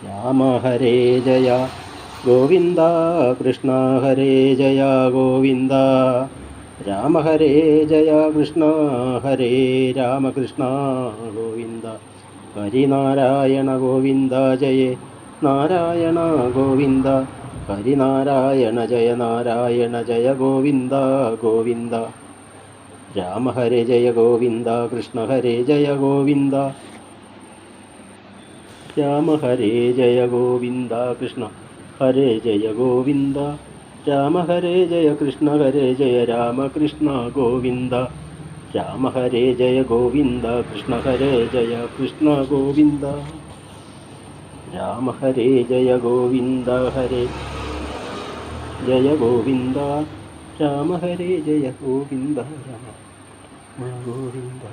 Rama Hare Jaya Govinda Krishna Hare Jaya Govinda Rama Hare Jaya Krishna Hare Ramakrishna Govinda Harinarayana Govinda Jaya Narayana Govinda Harinarayana Jaya Narayana Jaya Govinda Govinda Rama Hare Jaya Govinda Krishna Hare Jaya Govinda Rama Hare Jaya Govinda Krishna Hare Jaya Govinda Rama Hare Jaya Krishna Hare Jaya Ramakrishna Govinda Rama Hare Jaya Govinda Krishna Hare Jaya Krishna Govinda Rama Hare Jaya Govinda Hare Jaya Govinda Rama Hare Jaya Govinda Rama Govinda.